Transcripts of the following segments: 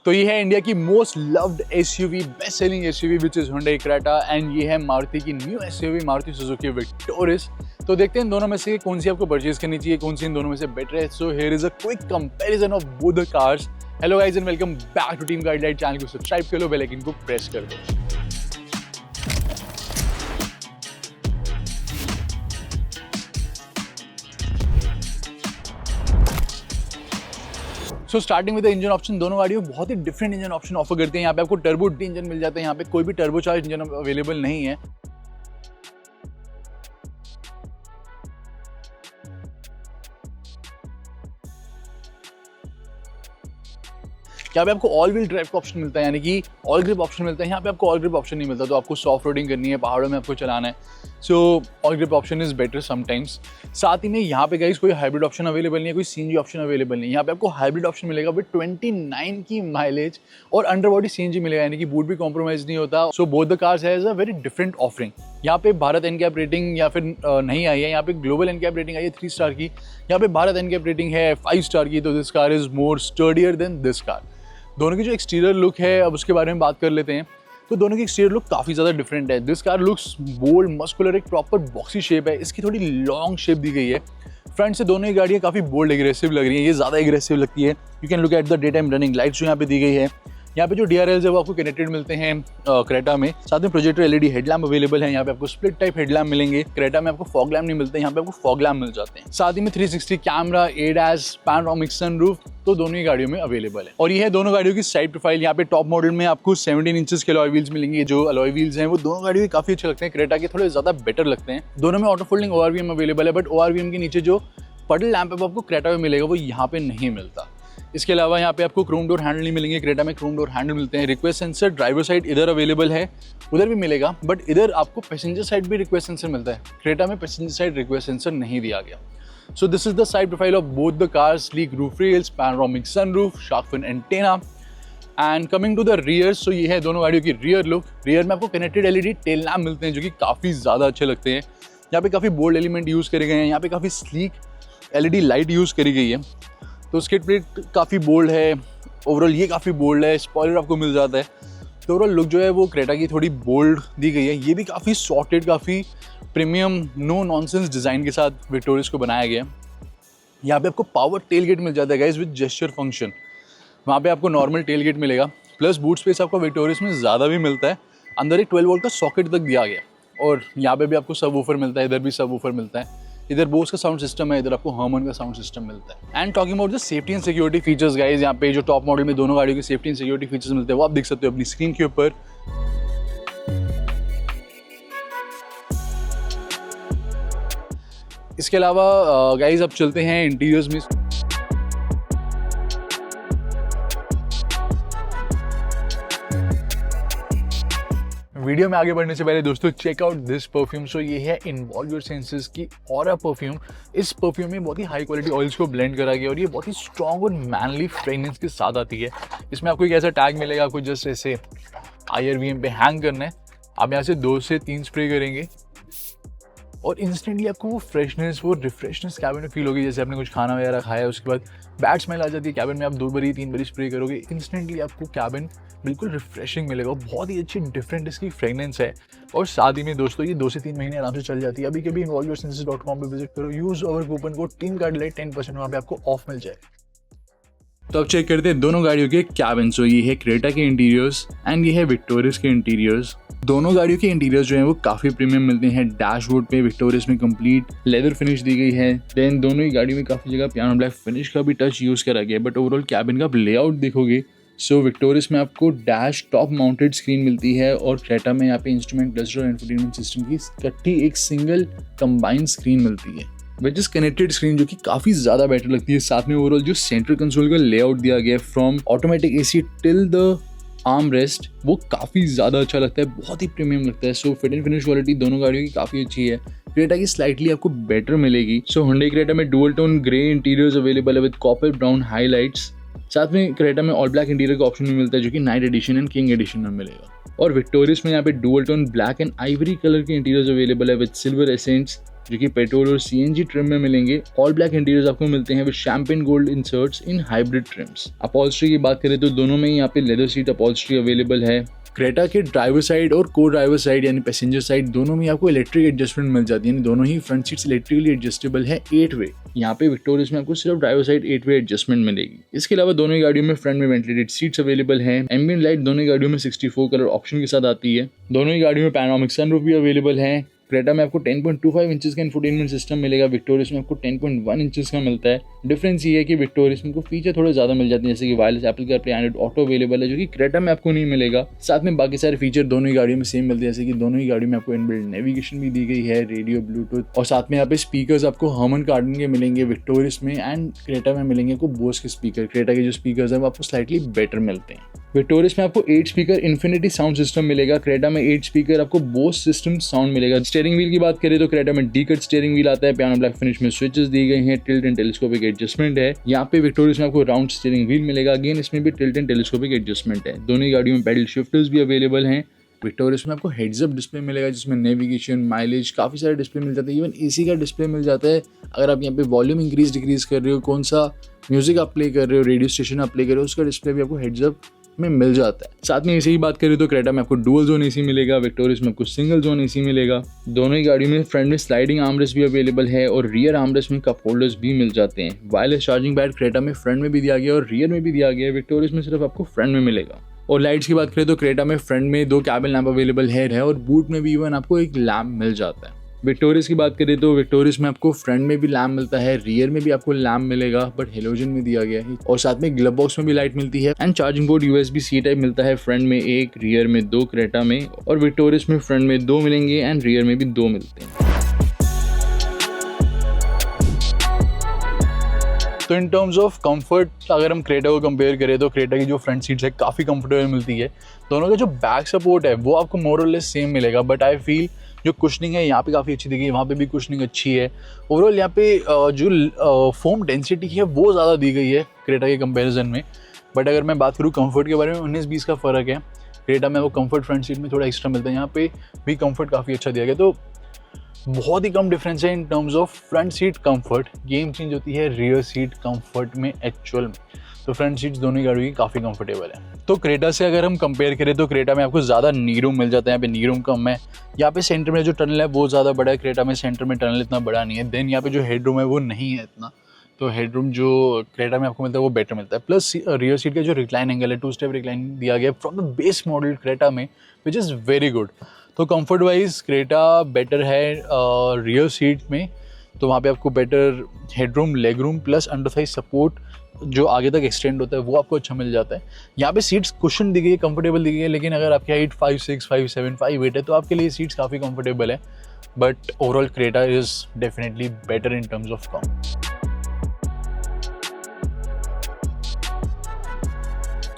तो ये है इंडिया की most loved SUV, best selling SUV which is Hyundai Creta and ये है मारुति की new SUV Maruti Suzuki Victoris. तो देखते हैं इन दोनों में से कौन सी आपको परचेज करनी चाहिए, कौन सी इन दोनों में से बेटर है। So here is a quick comparison of both the cars. Hello guys and welcome back to team Guidelight. Channel को सब्सक्राइब कर लो, बेल आइकन को प्रेस कर दो। So starting with the engine option, दोनों गाड़ियों बहुत ही डिफरेंट इंजन ऑप्शन ऑफर करते हैं। यहाँ पे आपको टर्बो डी इंजन मिल जाता है, यहाँ पे कोई भी टर्बो चार्ज इंजन अवेलेबल नहीं है। यहाँ पे आपको ऑल व्हील ड्राइव का ऑप्शन मिलता है, यानी कि ऑल ग्रिप ऑप्शन मिलता है। यहाँ पे आपको ऑल ग्रिप ऑप्शन नहीं मिलता, तो आपको सॉफ्ट रोडिंग करनी है, पहाड़ों में आपको चलाना है, so all grip option is better sometimes. साथ ही में यहाँ पे गाइस कोई हाइब्रिड ऑप्शन अवेलेबल नहीं है, कोई सीएनजी ऑप्शन अवेलेबल नहीं है। यहाँ पे आपको हाइब्रिड ऑप्शन मिलेगा विद 29 की माइलेज और अंडर बॉडी सीएनजी मिलेगा, यानी कि बूट भी कॉम्प्रोमाइज नहीं होता। So both the cars has a very different offering. यहाँ पे भारत एनकैप रेटिंग या फिर नहीं आई है, यहाँ पे ग्लोबल एनकैप रेटिंग आई है 3 स्टार की, यहाँ पे भारत एनकैप रेटिंग है 5 स्टार की। तो this car is more sturdier than this car. दोनों की जो एक्सटीरियर लुक है, अब उसके बारे में बात कर लेते हैं। तो दोनों की एक्सटीरियर लुक काफ़ी ज़्यादा डिफरेंट है। This car looks bold, muscular, एक प्रॉपर बॉक्सी शेप है। इसकी थोड़ी लॉन्ग शेप दी गई है। फ्रंट से दोनों ही गाड़ियाँ काफ़ी बोल्ड एग्रेसिव लग रही हैं, ये ज़्यादा एग्रेसिव लगती है। You can look at the day time running lights जो यहाँ पे दी गई है। यहाँ पे जो DRLs है वो आपको कनेक्टेड मिलते हैं क्रेटा में। साथ में प्रोजेक्टर LED हेडलैम्प अवेलेबल है। यहाँ पे आपको स्प्लिट टाइप हेडलैम्प मिलेंगे। क्रेटा में आपको फॉग लैम्प नहीं मिलते, यहाँ पे आपको फॉग लैम्प मिल जाते हैं। साथ ही में 360 कैमरा, ADAS, पैनोरामिक सनरूफ, तो दोनों ही गाड़ियों में अवेलेबल है। और ये है दोनों गाड़ियों की साइड प्रोफाइल। यहाँ पे टॉप मॉडल में आपको 17 इंचेस के अलॉय व्हील्स मिलेंगे। जो अलॉय व्हील्स हैं वो दोनों गाड़ियों के काफी अच्छे लगते हैं, क्रेटा के थोड़े ज्यादा बेटर लगते हैं। दोनों में ऑटो फोल्डिंग ORVM अवेलेबल है, बट ORVM के नीचे जो पडल लैंप है वो आपको क्रेटा में मिलेगा, वो यहाँ पे नहीं मिलता। इसके अलावा यहाँ पे आपको क्रोम डोर हैंडल नहीं मिलेंगे, क्रेटा में क्रोम डोर हैंडल मिलते हैं। रिक्वेस्ट सेंसर ड्राइवर साइड इधर अवेलेबल है, उधर भी मिलेगा, बट इधर आपको पैसेंजर साइड भी रिक्वेस्ट सेंसर मिलता है। क्रेटा में पैसेंजर साइड रिक्वेस्ट सेंसर नहीं दिया गया। So this is the side profile of both the cars, sleek roof rails, panoramic sunroof, shark fin antenna. And coming to the rear, so ये है दोनों गाड़ियों की रियर लुक। रियर में आपको कनेक्टेड LED टेल लैम्प मिलते हैं, जो कि काफ़ी ज़्यादा अच्छे लगते हैं। यहाँ पे काफ़ी बोल्ड एलिमेंट यूज़ करे गए हैं, यहाँ पे काफ़ी स्लीक LED लाइट यूज़ करी गई है। तो स्किड प्लेट काफ़ी बोल्ड है, ओवरऑल ये काफ़ी बोल्ड है। स्पॉइलर आपको मिल जाता है। तो ओवरऑल लुक जो है वो क्रेटा की थोड़ी बोल्ड दी गई है। ये भी काफ़ी सॉर्टेड, काफ़ी प्रीमियम, नो नॉनसेंस डिज़ाइन के साथ विक्टोरियस को बनाया गया है। यहाँ पे आपको पावर टेल गेट मिल जाता है गाइस विद जेस्चर फंक्शन। वहाँ पे आपको नॉर्मल टेल गेट मिलेगा, प्लस बूट स्पेस आपको विक्टोरियस में ज़्यादा भी मिलता है। अंदर एक 12 वोल्ट का सॉकेट तक दिया गया। और यहाँ पे भी आपको सब वूफर मिलता है, इधर भी सब वूफर मिलता है। इधर बोस का साउंड सिस्टम है, इधर आपको हर्मन का साउंड सिस्टम मिलता है। And talking about the safety and security features guys, यहाँ पे जो टॉप मॉडल में दोनों गाड़ियों के सेफ्टी एंड सिक्योरिटी फीचर्स मिलते हैं वो आप देख सकते हो अपनी स्क्रीन के ऊपर। इसके अलावा गाइस अब चलते हैं इंटीरियर्स में। वीडियो में आगे बढ़ने से पहले दोस्तों चेक आउट दिस परफ्यूम। सो ये है इन्वॉल्व योर सेंसेस की ऑरा परफ्यूम। इस परफ्यूम में बहुत ही हाई क्वालिटी ऑयल्स को ब्लेंड करा गया और ये बहुत ही स्ट्रॉन्ग और मैनली फ्रेगनेंस के साथ आती है। इसमें आपको एक ऐसा टैग मिलेगा, आपको जस्ट ऐसे IRVM पे हैंग करना है। आप यहाँ से 2 से 3 स्प्रे करेंगे और इंस्टेंटली आपको वो फ्रेशनेस, वो रिफ्रेशनेस कैबिन में फील होगी। जैसे आपने कुछ खाना वगैरह खाया, उसके बाद बैड स्मेल आ जाती है कैबिन में, आप 2 बारी 3 बारी स्प्रे करोगे, इंस्टेंटली आपको कैबिन बिल्कुल रिफ्रेशिंग मिलेगा। बहुत ही अच्छी डिफरेंट इसकी फ्रेगनेंस है। और साथ ही में दोस्तों ये 2 से 3 महीने आराम से चल जाती है। अभी कभी involveyoursenses.com पे विजिट करो, use our coupon code team Guidelight 10% वहाँ पे आपको ऑफ मिल जाए। तो अब चेक करते हैं दोनों गाड़ियों के कैबिन। सो ये है क्रेटा के इंटीरियर्स एंड ये है विक्टोरियस के इंटीरियर्स। दोनों गाड़ियों के इंटीरियर्स जो हैं वो काफ़ी प्रीमियम मिलते हैं। डैशबोर्ड पे विक्टोरियस में कंप्लीट लेदर फिनिश दी गई है। देन दोनों ही गाड़ियों में काफ़ी जगह पियानो ब्लैक फिनिश का भी टच यूज़ करा गया है। बट ओवरऑल कैबिन का आप लेआउट देखोगे, सो विक्टोरियस में आपको डैश टॉप माउंटेड स्क्रीन मिलती है और क्रेटा में यहाँ पे इंस्ट्रूमेंट क्लस्टर और इंफोटेनमेंट सिस्टम की इकट्ठी एक सिंगल कंबाइंड स्क्रीन मिलती है, विच इज कनेक्टेड स्क्रीन, जो कि काफ़ी ज़्यादा बेटर लगती है। साथ में ओवरऑल जो सेंट्रल कंसोल का लेआउट दिया गया है from automatic AC till the arm rest, वो काफ़ी ज़्यादा अच्छा लगता है, बहुत ही प्रीमियम लगता है। So fit and finish quality दोनों गाड़ियों की काफ़ी अच्छी है। क्रेटा की स्लाइटली आपको बेटर मिलेगी। सो Hyundai Creta में dual tone grey interiors available है विद कॉपर ब्राउन हाईलाइट्स साथ में क्रेटा में ऑल ब्लैक इंटीरियर का ऑप्शन भी मिलता है जो कि night edition and king edition में मिलेगा। और विक्टोरियस में यहाँ पे dual tone black and ivory colour के इंटीरियर्स अवेलेबल है विद सिल्वर एसेंट्स जो कि पेट्रोल और सीएनजी ट्रिम में मिलेंगे। ऑल ब्लैक इंटीरियर्स आपको मिलते हैं with champagne gold inserts in hybrid TRIMS. Upholstery की बात करें तो दोनों में यहाँ पे लेदर सीट अपॉल्स्ट्री अवेलेबल है। क्रेटा के ड्राइवर साइड और को ड्राइवर साइड यानी पैसेंजर साइड दोनों में आपको इलेक्ट्रिक एडजस्टमेंट मिल जाती है, यानी दोनों ही फ्रंट सीट्स इलेक्ट्रिकली एडजस्टेबल है 8 वे। यहाँ पे विक्टोरियस में आपको सिर्फ ड्राइवर साइड 8 वे एडजस्टमेंट मिलेगी। इसके अलावा दोनों ही गाड़ियों में फ्रंट में वेंटिलेटेड सीट्स अवेलेबल हैं। एम्बिएंट लाइट दोनों ही गाड़ियों में 64 कलर ऑप्शन के साथ आती है। दोनों ही गाड़ियों में पैनोरामिक सनरूफ भी अवेलेबल है। क्रेटा में आपको 10.25 इंचेस का इंफोटेनमेंट सिस्टम मिलेगा, विक्टोरियस में आपको 10.1 इंचेस का मिलता है। डिफरेंस ये है कि विक्टोरियस में आपको फीचर थोड़े ज़्यादा मिल जाते हैं, जैसे कि wireless Apple CarPlay Android auto available है जो कि क्रेटा में आपको नहीं मिलेगा। साथ में बाकी सारे फीचर दोनों ही गाड़ियों में सेम मिलते हैं, जैसे कि दोनों ही गाड़ियों में आपको इनबिल्ट नेविगेशन भी दी गई है, रेडियो, ब्लूटूथ, और साथ में यहाँ पे स्पीकर्स आपको हर्मन कार्डन के मिलेंगे विक्टोरियस में, एंड क्रेटा में मिलेंगे आपको बोस के स्पीकर। क्रेटा के जो स्पीकर्स हैं वो आपको स्लाइटली बेटर मिलते हैं। विक्टोरियस में आपको 8 स्पीकर इन्फिनिटी साउंड सिस्टम मिलेगा, क्रेटा में 8 स्पीकर आपको बोस सिस्टम साउंड मिलेगा। स्टीयरिंग व्हील की बात करें तो क्रेटा में डी कट स्टीयरिंग व्हील आता है, पियानो ब्लैक फिनिश में स्विचेस दी गए हैं, टिल्ट एंड टेलीस्कोपिक एडजस्टमेंट है। यहाँ पे विक्टोरियस में आपको राउंड स्टीयरिंग व्हील मिलेगा, अगेन इसमें भी टिल्ट एंड टेलीस्कोपिक एडजस्टमेंट है। दोनों ही गाड़ियों में पैडल शिफ्टर्स भी अवेलेबल हैं। विक्टोरियस में आपको हेड्स अप डिस्प्ले मिलेगा जिसमें नेविगेशन, माइलेज, काफ़ी सारे डिस्प्ले मिल जाते हैं। इवन एसी का डिस्प्ले मिल जाता है। अगर आप यहाँ पे वॉल्यूम इंक्रीज डिक्रीज कर रहे हो, कौन सा म्यूजिक आप प्ले कर रहे हो, रेडियो स्टेशन आप प्ले कर रहे हो, उसका डिस्प्ले भी आपको हेड्स अप में मिल जाता है। साथ में एसी की बात करें तो क्रेटा में आपको डुअल जोन एसी मिलेगा, विक्टोरियस में आपको सिंगल जोन एसी मिलेगा। दोनों ही गाड़ियों में फ्रंट में स्लाइडिंग आर्मरेस्ट भी अवेलेबल है और रियर आर्मरेस्ट में कप होल्डर्स भी मिल जाते हैं। वायरलेस चार्जिंग पैड क्रेटा में फ्रंट में भी दिया गया और रियर में भी दिया गया है, विक्टोरियस में सिर्फ आपको फ्रंट में मिलेगा। और लाइट्स की बात करें तो क्रेटा में फ्रंट में 2 कैबिन लैंप अवेलेबल है और बूट में भी इवन आपको एक लैंप मिल जाता है। विक्टोरियस की बात करें तो विक्टोरियस में आपको फ्रंट में भी लैम्प मिलता है, रियर में भी आपको लैम्प मिलेगा बट हेलोजन में दिया गया है, और साथ में ग्लव बॉक्स में भी लाइट मिलती है and charging port USB-C type मिलता है। फ्रंट में 1, रियर में 2 क्रेटा में, और विक्टोरियस में फ्रंट में 2 मिलेंगे एंड रियर में भी 2 मिलते हैं। तो इन टर्म्स ऑफ कंफर्ट अगर हम क्रेटा को कंपेयर करें तो क्रेटा की जो फ्रंट सीट्स है काफ़ी कंफर्टेबल मिलती है। दोनों का जो बैक सपोर्ट है वो आपको मोर और लेस सेम मिलेगा, बट आई फील जो कुशनिंग है यहाँ पे काफ़ी अच्छी दी गई है, वहाँ पे भी कुशनिंग अच्छी है। ओवरऑल यहाँ पे जो फोम डेंसिटी है वो ज़्यादा दी गई है क्रेटा के कंपैरिजन में। बट अगर मैं बात करूँ कंफर्ट के बारे में, 19-20 का फ़र्क है। क्रेटा में वो कंफर्ट फ्रंट सीट में थोड़ा एक्स्ट्रा मिलता है, यहाँ पे भी कंफर्ट काफ़ी अच्छा दिया गया। तो बहुत ही कम डिफरेंस है in terms of front seat comfort. Game change होती है रियर सीट कंफर्ट में एक्चुअल में। तो फ्रंट सीट्स दोनों ही गाड़ियों की काफ़ी कंफर्टेबल है। तो क्रेटा से अगर हम कंपेयर करें तो क्रेटा में आपको ज़्यादा नी रूम मिल जाता है, यहाँ पे नी रूम कम है। यहाँ पे सेंटर में जो टनल है वो ज़्यादा बड़ा है, क्रेटा में सेंटर में टनल इतना बड़ा नहीं है। देन यहाँ पे जो हेड रूम है वो नहीं है इतना, तो हेड रूम जो क्रेटा में आपको मिलता है वो बेटर मिलता है। प्लस रियर सीट का जो रिक्लाइन एंगल है 2 स्टेप रिक्लाइन दिया गया from the base model Creta में, विच इज़ वेरी गुड। तो कंफर्ट वाइज क्रेटा बेटर है रियर सीट में, तो वहाँ पे आपको better headroom, leg room plus under Thai support जो आगे तक एक्सटेंड होता है वो आपको अच्छा मिल जाता है। यहाँ पे सीट्स कुशन दी गई है, कंफर्टेबल दी गई है, लेकिन अगर आपकी हाइट 5'6", 5'7", 5'8" है तो आपके लिए सीट्स काफ़ी कंफर्टेबल है। But overall Creta is definitely better in terms of comfort.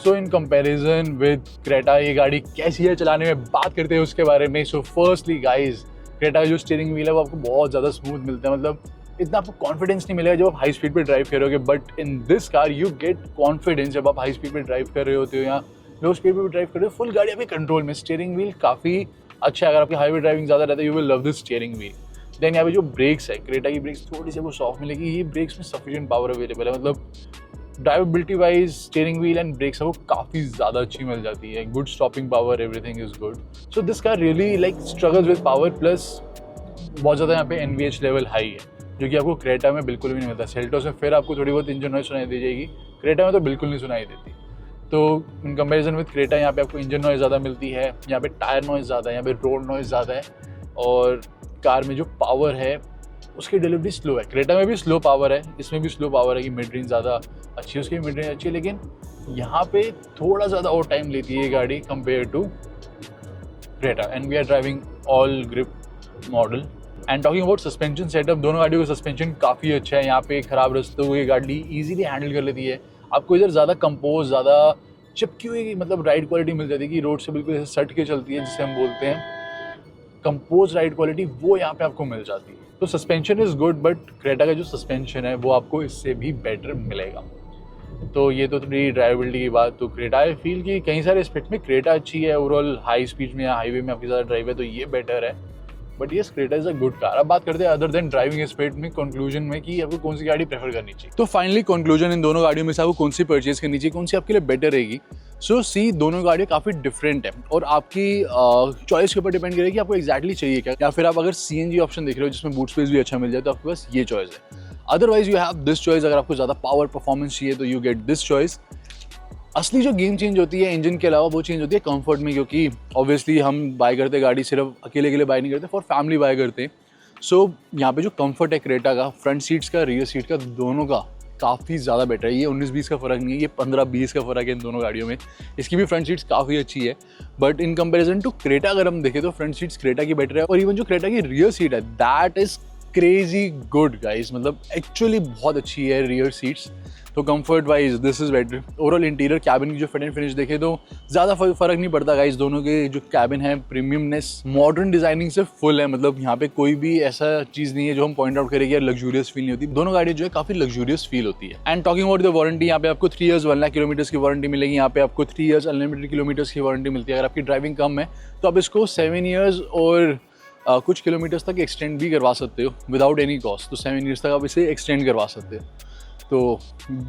So in comparison with Creta ये गाड़ी कैसी है चलाने में बात करते हैं उसके बारे में। सो फर्स्टली गाइज, क्रेटा का जो स्टीयरिंग व्हील है वो आपको बहुत ज़्यादा स्मूथ मिलता है, मतलब इतना आपको कॉन्फिडेंस नहीं मिलेगा जब आप हाई स्पीड पे ड्राइव करोगे। But in this car you get confidence जब आप हाई स्पीड पे ड्राइव कर रहे होते हो या लो स्पीड पे ड्राइव कर रहे हो, फुल गाड़ी आपके कंट्रोल में। स्टीयरिंग व्हील काफ़ी अच्छा है, अगर आपकी हाईवे ड्राइविंग ज़्यादा रहता है you will love this steering wheel. Then यहाँ पे जो ब्रेक्स है, क्रेटा की ब्रेक्स थोड़ी सी वो सॉफ्ट मिलेगी, ये ब्रेक्स में सफिशिएंट पावर अवेलेबल है, मतलब drivability wise steering wheel and brakes है वो काफ़ी ज़्यादा अच्छी मिल जाती है। Good stopping power, everything is good. So this car really like struggles with power, plus बहुत ज़्यादा यहाँ पे NVH लेवल हाई है जो कि आपको क्रेटा में बिल्कुल भी नहीं मिलता। सेल्टोस में फिर आपको थोड़ी बहुत इंजन नॉइज सुनाई दी जाएगी, क्रेटा में तो बिल्कुल नहीं सुनाई देती। तो इन कंपैरिजन विद क्रेटा यहाँ पे आपको इंजन नॉइज ज़्यादा मिलती है, यहाँ पे टायर नॉइज ज़्यादा है, यहाँ पे रोड नॉइज ज़्यादा है, और कार में जो पावर है उसकी डिलीवरी स्लो है। क्रेटा में भी स्लो पावर है, इसमें भी स्लो पावर है कि मिड रेंज ज़्यादा अच्छी है, उसकी मिड रेंज अच्छी है, लेकिन यहाँ पे थोड़ा ज़्यादा और टाइम लेती है ये गाड़ी compare to Creta. And we are driving all grip model. And talking about suspension setup, दोनों गाड़ियों का सस्पेंशन काफ़ी अच्छा है। यहाँ पे खराब रास्तों को ये गाड़ी ईजिली हैंडल कर लेती है। आपको इधर ज़्यादा कंपोज, ज़्यादा चिपकी हुई मतलब राइड क्वालिटी मिल जाती है कि रोड से बिल्कुल ऐसे सट के चलती है, जिसे हम बोलते हैं कंपोज राइड क्वालिटी, वो यहाँ पे आपको मिल जाती है। तो suspension is good, but Creta का जो सस्पेंशन है वो आपको इससे भी बेटर मिलेगा। तो ये तो थोड़ी ड्राइवेबिलिटी की बात। तो क्रेटा आई फील कि कई सारे एस्पेक्ट में क्रेटा अच्छी है, ओवरऑल हाई स्पीड में या हाईवे में आपकी ज़्यादा ड्राइव है तो ये बेटर है। बट ये Creta is a good car. अब बात करते हैं अदर देन ड्राइविंग एस्पेक्ट में, कंक्लूजन में कि आपको कौन सी गाड़ी प्रेफर करनी चाहिए। तो फाइनली कंक्लूजन इन दोनों गाड़ियों में से आपको कौन सी परचेज करनी चाहिए, कौन सी आपके लिए बेटर रहेगी। सो सी दोनों गाड़ियाँ काफ़ी डिफरेंट है और आपकी चॉइस के ऊपर डिपेंड करेगी कि आपको एक्जैक्टली चाहिए क्या। या फिर आप अगर CNG ऑप्शन देख रहे हो जिसमें बूट स्पेस भी अच्छा मिल जाए तो आपके पास ये चॉइस है। Otherwise you have this choice. अगर आपको ज़्यादा पावर परफॉर्मेंस चाहिए तो यू गेट दिस चॉइस। असली जो गेम चेंज होती है इंजन के अलावा वो चेंज होती है कंफर्ट में, क्योंकि ऑब्वियसली हम बाय करते गाड़ी सिर्फ अकेले के लिए बाय नहीं करते, फॉर फैमिली बाय करते हैं। सो यहाँ पे जो कंफर्ट है क्रेटा का, फ्रंट सीट्स का, रियर सीट का, दोनों का काफ़ी ज़्यादा बेटर है। ये 19-20 का फ़र्क नहीं है, ये 15-20 का फ़र्क है इन दोनों गाड़ियों में। इसकी भी फ्रंट सीट्स काफ़ी अच्छी है, but in comparison to Creta अगर हम देखें तो फ्रंट सीट्स क्रेटा की बेटर है। और इवन जो क्रेटा की रियर सीट है that is crazy good guys, मतलब एक्चुअली बहुत अच्छी है रियर सीट्स। तो comfort wise this is better. Overall interior cabin की जो फिट एंड फिनिश देखे तो ज़्यादा फर्क नहीं पड़ता गाइस। दोनों के जो कैबिन है प्रीमियमनेस मॉडर्न डिजाइनिंग से फुल है, मतलब यहाँ पे कोई भी ऐसा चीज़ नहीं है जो हम पॉइंट आउट करें कि यार लग्जूरियस फील नहीं होती। दोनों गाड़ी जो है काफ़ी लग्जूरियस फील होती है। And talking about the warranty, यहाँ पे आपको 3 years 1 लाख किलोमीटर्स की वारंटी मिलेगी। यहाँ पे आपको 3 years अनलिमिटेड किलोमीटर्स की वारंटी मिलती है। अगर आपकी ड्राइविंग कम है तो आप इसको 7 years और कुछ किलोमीटर्स तक एक्सटेंड भी करवा सकते हो विदाउट एनी कॉस्ट। तो 7 years तक आप इसे एक्सटेंड करवा सकते हो। तो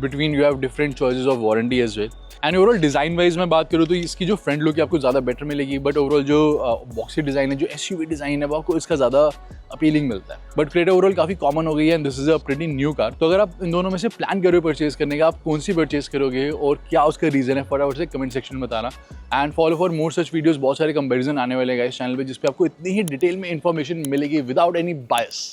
between you have different choices of warranty as well. And overall design wise मैं बात करूँ तो इसकी जो फ्रंट लुक है आपको ज़्यादा बेटर मिलेगी, बट ओवरऑल जो बॉक्सी डिज़ाइन है, जो SUV डिज़ाइन है, वो आपको इसका ज़्यादा अपीलिंग मिलता है। बट क्रेटा ओवरऑल काफ़ी कॉमन हो गई है and this is a pretty new car. तो अगर आप इन दोनों में से प्लान कर रहे हो परचेज करने का, आप कौन सी परचेज करोगे और क्या उसका रीज़न है, फटाफट से कमेंट सेक्शन में बताना। And follow for more such videos, बहुत सारे कंपेरिजन आने वाले हैं इस चैनल पर जिस पर आपको इतनी ही डिटेल में इन्फॉर्मेशन मिलेगी विदाउट एनी बायस।